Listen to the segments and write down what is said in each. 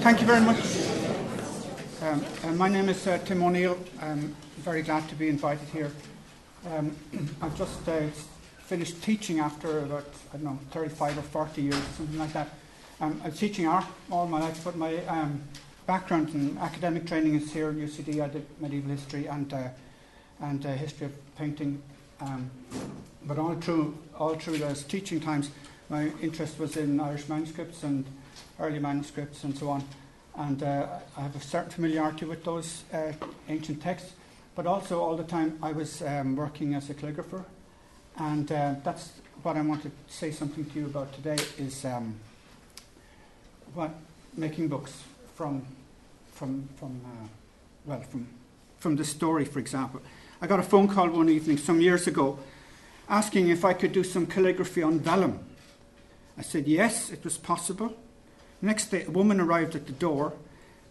Thank you very much. My name is Tim O'Neill. I'm very glad to be invited here. I've just finished teaching after about, 35 or 40 years, something like that. I was teaching art all my life, but my background in academic training is here at UCD. I did medieval history and history of painting. But all through those teaching times, my interest was in Irish manuscripts and early manuscripts and so on. And I have a certain familiarity with those ancient texts. But also all the time I was working as a calligrapher. And that's what I want to say something to you about today is making books from the story, for example. I got a phone call one evening some years ago asking if I could do some calligraphy on vellum. I said yes, it was possible. Next day, a woman arrived at the door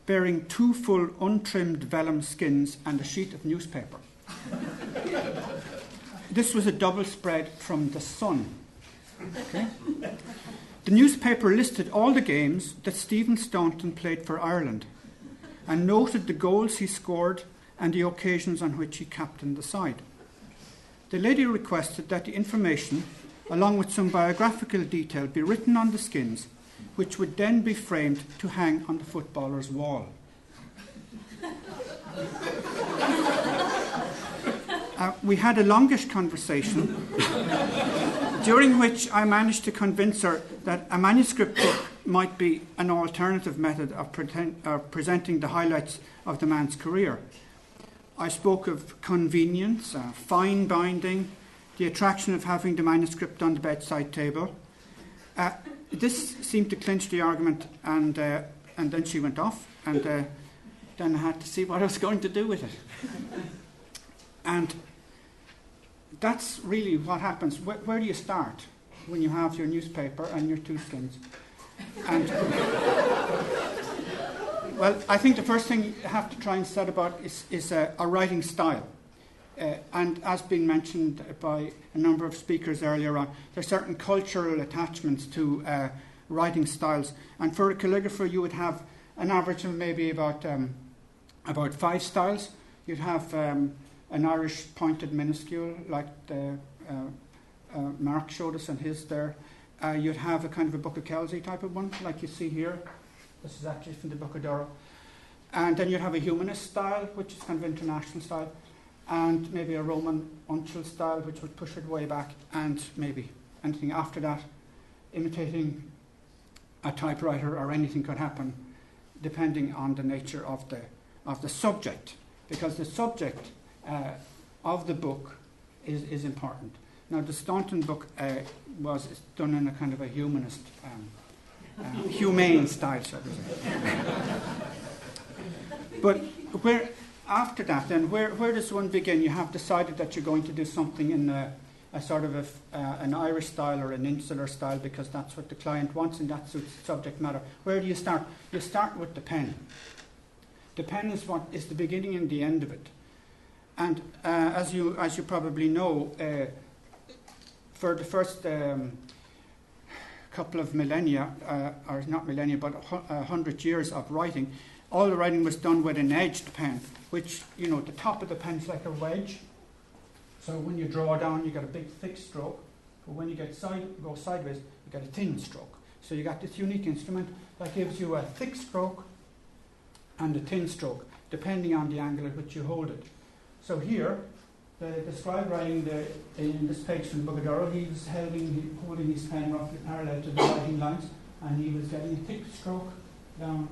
bearing 2 full untrimmed vellum skins and a sheet of newspaper. This was a double spread from The Sun. Okay? The newspaper listed all the games that Stephen Staunton played for Ireland and noted the goals he scored and the occasions on which he captained the side. The lady requested that the information, along with some biographical detail, be written on the skins, which would then be framed to hang on the footballer's wall. We had a longish conversation, during which I managed to convince her that a manuscript book might be an alternative method of presenting the highlights of the man's career. I spoke of convenience, fine binding, the attraction of having the manuscript on the bedside table. This seemed to clinch the argument, and then she went off, and then I had to see what I was going to do with it. And that's really what happens. Where do you start when you have your newspaper and your 2 skins? And well, I think the first thing you have to try and set about is a writing style. And as been mentioned by a number of speakers earlier on, there are certain cultural attachments to writing styles. And for a calligrapher, you would have an average of maybe about 5 styles. You'd have an Irish pointed minuscule, like the Marc showed us on his there. You'd have a kind of a Book of Kelsey type of one, like you see here. This is actually from the Book of Durrow. And then you'd have a humanist style, which is kind of international style. And maybe a Roman uncial style, which would push it way back, and maybe anything after that. Imitating a typewriter or anything could happen, depending on the nature of the subject, because the subject of the book is important. Now, the Staunton book was done in a kind of a humanist, humane style, shall we say. But after that, then, where does one begin? You have decided that you're going to do something in a sort of an Irish style or an insular style because that's what the client wants and that suits the subject matter. Where do you start? You start with the pen. The pen is what is the beginning and the end of it. And as you probably know, for the first couple of millennia, or not millennia, but 100 years of writing, all the writing was done with an edged pen, which, the top of the pen is like a wedge. So when you draw down, you get a big thick stroke. But when you go sideways, you get a thin stroke. So you got this unique instrument that gives you a thick stroke and a thin stroke, depending on the angle at which you hold it. So here, the scribe writing in this page from the Book of Durrow, he was holding his pen roughly parallel to the writing lines, and he was getting a thick stroke down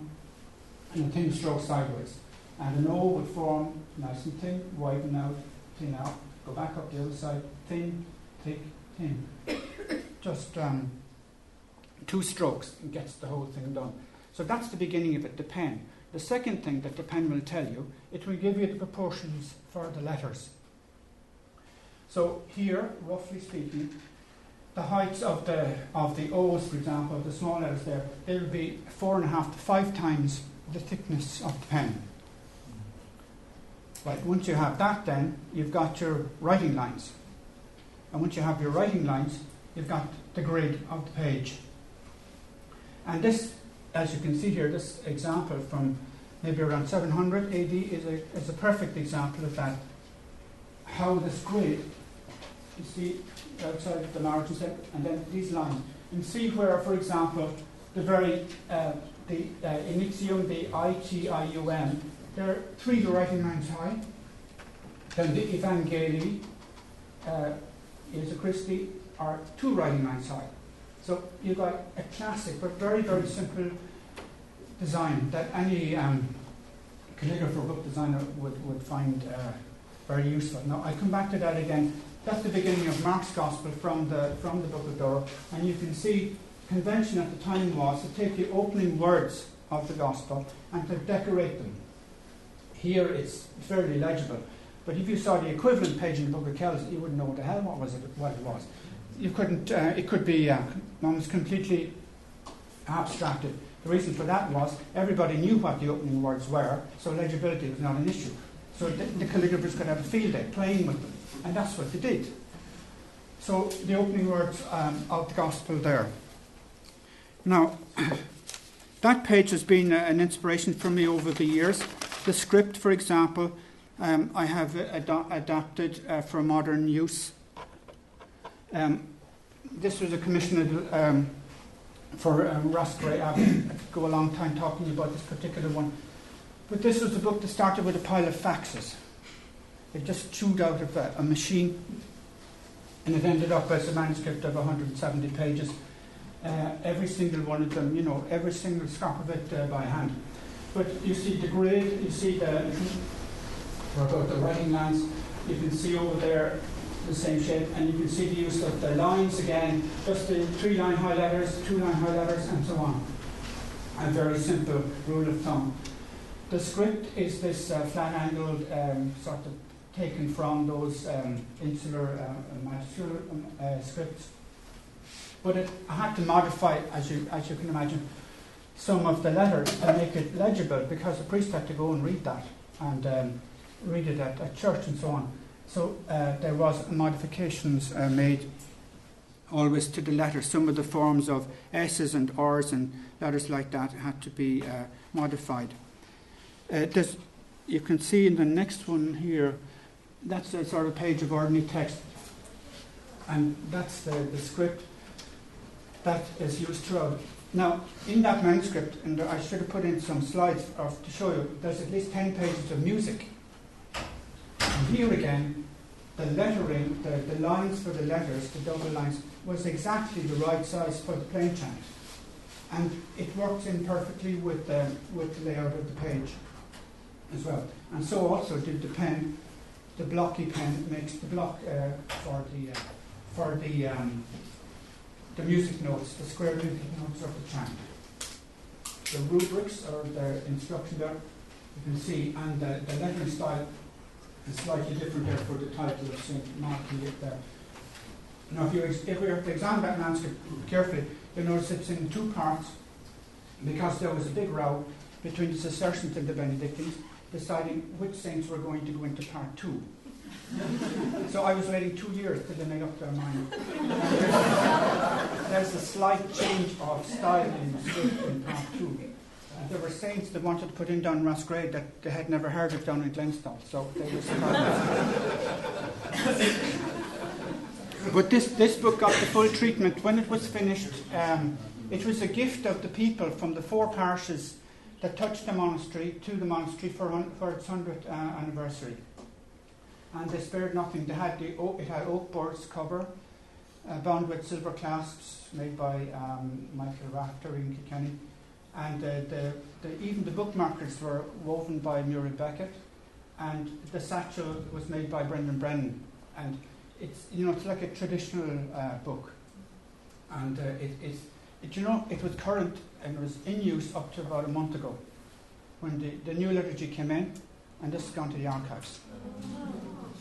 and a thin stroke sideways. And an O would form nice and thin, widen out, thin out, go back up the other side, thin, thick, thin. Just 2 strokes and gets the whole thing done. So that's the beginning of it, the pen. The second thing that the pen will tell you, it will give you the proportions for the letters. So here, roughly speaking, the heights of the O's, for example, the small letters there, they will be 4.5 to 5 times the thickness of the pen. Right, once you have that, then you've got your writing lines. And once you have your writing lines, you've got the grid of the page. And this as you can see here, this example from maybe around 700 AD is a perfect example of that. How this grid, you see outside of the margins there, and then these lines. And see where, for example, the very, the initium, the ITIUM, they're 3 writing lines high. Then the Evangelii, Jesu Christi, are 2 writing lines high. So you've got a classic, but very, very simple design that any calligrapher, book designer would find very useful. Now, I'll come back to that again. That's the beginning of Mark's Gospel from the Book of Durham, and you can see convention at the time was to take the opening words of the Gospel and to decorate them. Here it's fairly legible, but if you saw the equivalent page in the Book of Kells, you wouldn't know what the hell what it was. You couldn't. It could be almost completely abstracted. The reason for that was everybody knew what the opening words were, so legibility was not an issue. So the calligraphers could have a field day playing with them, and that's what they did. So the opening words of the Gospel there. Now, that page has been an inspiration for me over the years. The script, for example, I have adapted for modern use. This was a commission for Rascray. I could go a long time talking about this particular one. But this was a book that started with a pile of faxes. It just chewed out of a machine, and it ended up as a manuscript of 170 pages. Every single one of them, every single scrap of it by hand. But you see the grid, you see the writing lines, you can see over there the same shape, and you can see the use of the lines again, just the 3-line highlighters, 2-line highlighters, and so on. A very simple rule of thumb. The script is this flat-angled sort of taken from those insular magistral scripts. But I had to modify, as you can imagine, some of the letters to make it legible, because the priest had to go and read that and read it at church and so on. So there was modifications made always to the letters. Some of the forms of S's and R's and letters like that had to be modified. You can see in the next one here, that's a sort of page of ordinary text, and that's the script that is used throughout. Now, in that manuscript, and I should have put in some slides to show you, there's at least 10 pages of music. And here again, the lettering, the lines for the letters, the double lines, was exactly the right size for the plain chant. And it works in perfectly with the layout of the page as well. And so also did the pen. The blocky pen makes the block for the music notes, the square music notes of the chant. The rubrics, or the instruction there, you can see, and the lettering style is slightly different there for the title of St. Marc there. Now, if we were to examine that manuscript carefully, you'll notice it's in 2 parts, because there was a big row between the Cistercians and the Benedictines deciding which saints were going to go into part 2. So I was waiting 2 years till they made up their mind. There's a slight change of style in the script in part 2. There were saints that wanted to put in down Rascray that they had never heard of down in Glenstal, so they were surprised. But this book got the full treatment. When it was finished, it was a gift of the people from the 4 parishes that touched the monastery to the monastery for its 100th anniversary. And they spared nothing. It had oak boards cover, bound with silver clasps made by Michael Rafter in Kilkenny. And even the bookmarkers were woven by Muriel Beckett, and the satchel was made by Brendan Brennan. And it's like a traditional book, and it was current and it was in use up to about a month ago, when the new liturgy came in, and this has gone to the archives.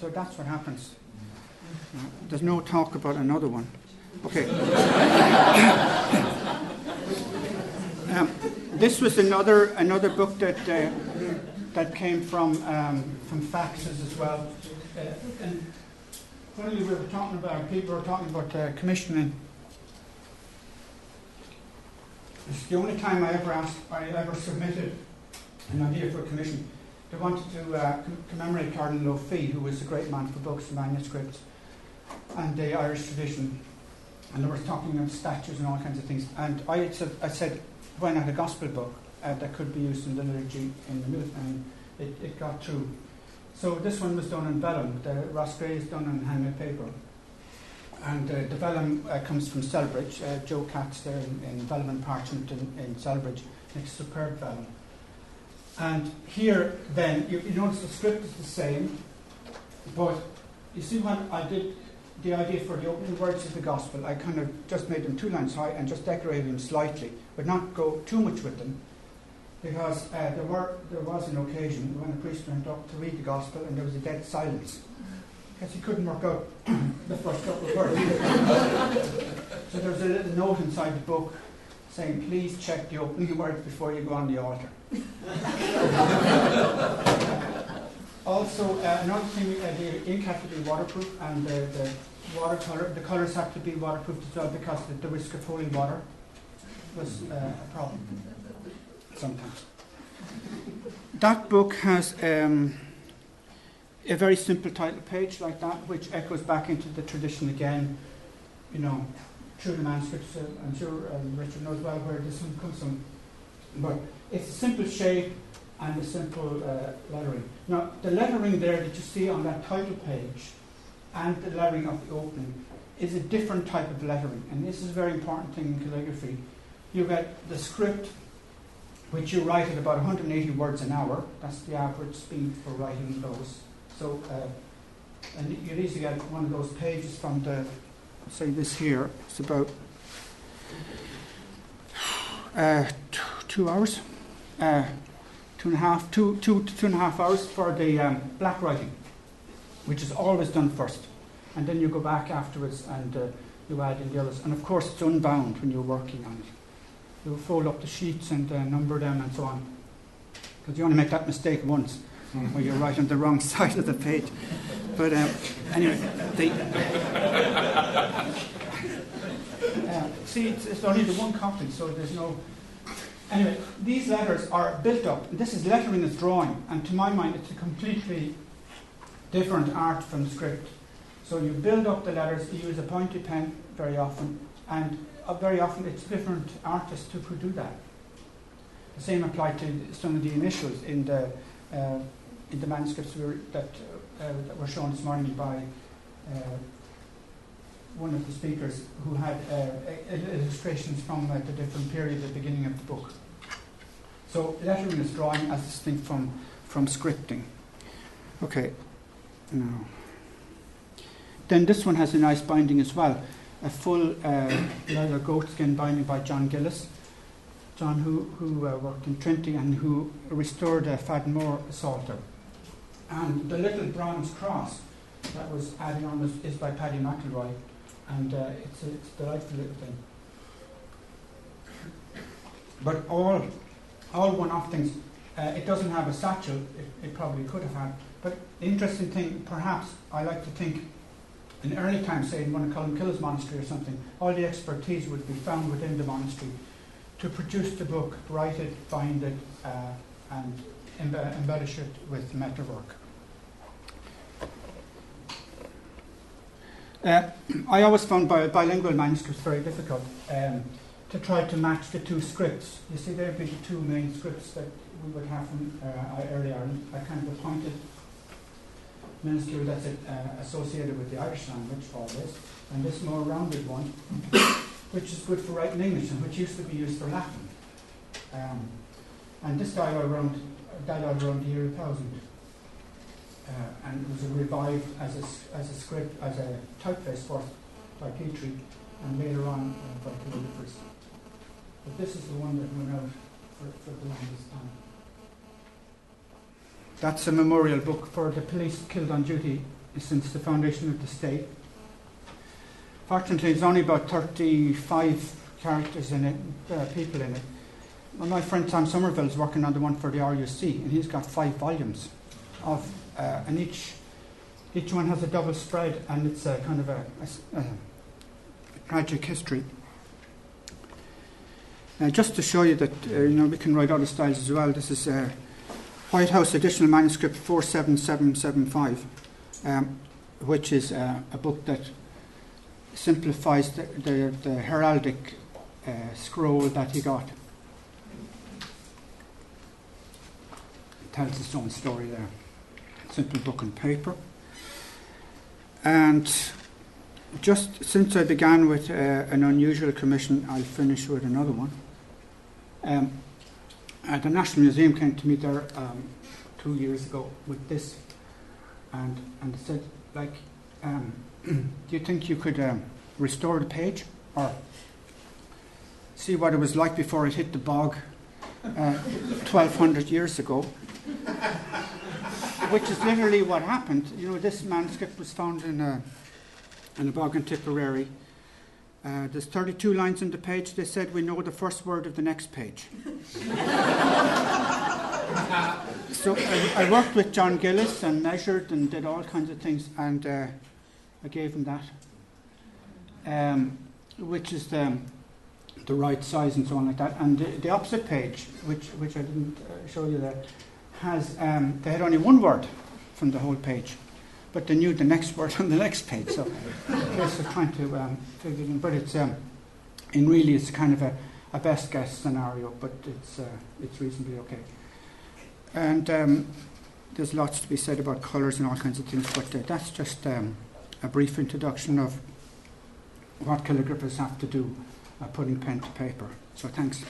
So that's what happens. There's no talk about another one. Okay. This was another book that came from faxes as well. And finally, people were talking about commissioning. It's the only time I ever submitted an idea for a commission. They wanted to commemorate Cardinal O'Fee, who was a great man for books and manuscripts and the Irish tradition. And they were talking about statues and all kinds of things. And I said, why not a gospel book that could be used in the liturgy in the middle? And it got through. So this one was done in vellum. The Ross Gray is done on handmade paper. And the vellum comes from Selbridge. Joe Katz there in vellum and parchment in Selbridge makes superb vellum. And here then, you notice the script is the same, but you see when I did the idea for the opening words of the gospel, I kind of just made them 2 lines high and just decorated them slightly, but not go too much with them, because there was an occasion when a priest went up to read the gospel and there was a dead silence, because he couldn't work out the first couple of words. So there was a little note inside the book saying, please check the opening words before you go on the altar. Also, another thing, the ink had to be waterproof, and the watercolor, the colours had to be waterproof as well, because the risk of holding water was a problem sometimes. That book has a very simple title page like that, which echoes back into the tradition again, through the manuscripts. I'm sure Richard knows well where this one comes from. But it's a simple shape and a simple lettering. Now, the lettering there that you see on that title page and the lettering of the opening is a different type of lettering. And this is a very important thing in calligraphy. You get the script, which you write at about 180 words an hour. That's the average speed for writing those. So, and you'd easily get one of those pages from say this here. It's about 2 hours. 2.5 to 2.5 hours for the black writing, which is always done first, and then you go back afterwards and you add in the others. And of course, it's unbound when you're working on it. You fold up the sheets and number them and so on, because you only make that mistake once, where you're right on the wrong side of the page. But anyway, see, it's only the one copy, so there's no. Anyway, these letters are built up. This is lettering as drawing, and to my mind, it's a completely different art from script. So you build up the letters, you use a pointy pen very often, and very often it's different artists who could do that. The same applied to some of the initials in the manuscripts that were shown this morning by one of the speakers, who had illustrations from the different periods at the beginning of the book. So lettering is drawing as distinct from scripting. Okay, now. Then this one has a nice binding as well. A full leather goatskin binding by John Gillis. John who worked in Trinity and who restored Fadmore Psalter. And the little bronze cross that was added on is by Paddy McElroy. And it's a delightful little thing. But all one-off things. It doesn't have a satchel. It probably could have had. But the interesting thing, perhaps, I like to think, in early times, say in one of Cullen monastery or something, all the expertise would be found within the monastery to produce the book, write it, bind it, and embellish it with metalwork. I always found bilingual manuscripts very difficult to try to match the two scripts. You see, there would be the two main scripts that we would have from early Ireland. A kind of a pointed minuscule that's associated with the Irish language, always, and this more rounded one, which is good for writing English and which used to be used for Latin. And this died out around the year 1000. And it was revived as a script, as a typeface first by Petrie, and later on by calligraphers. But this is the one that went out for the longest time. That's a memorial book for the police killed on duty since the foundation of the state. Fortunately, there's only about 35 characters in it, people in it. Well, my friend Tom Somerville is working on the one for the RUC, and he's got 5 volumes of. And each one has a double spread, and it's a kind of a tragic history. Just to show you that we can write other styles as well. This is White House Additional Manuscript 47775, which is a book that simplifies the heraldic scroll that he got. It tells its own story there. Simple book on paper. And just since I began with an unusual commission, I'll finish with another one. The National Museum came to me there 2 years ago with this, and they said, do you think you could restore the page or see what it was like before it hit the bog 1,200 years ago? Which is literally what happened. This manuscript was found in a bog in Tipperary. There's 32 lines on the page. They said, we know the first word of the next page. So I worked with John Gillis and measured and did all kinds of things, and I gave him that, which is the right size and so on like that. And the opposite page, which I didn't show you there, has they had only one word from the whole page, but they knew the next word on the next page. So in case of trying to figure it in, but it's it's kind of a best guess scenario, but it's reasonably okay. And there's lots to be said about colours and all kinds of things, but that's just a brief introduction of what calligraphers have to do putting pen to paper. So thanks.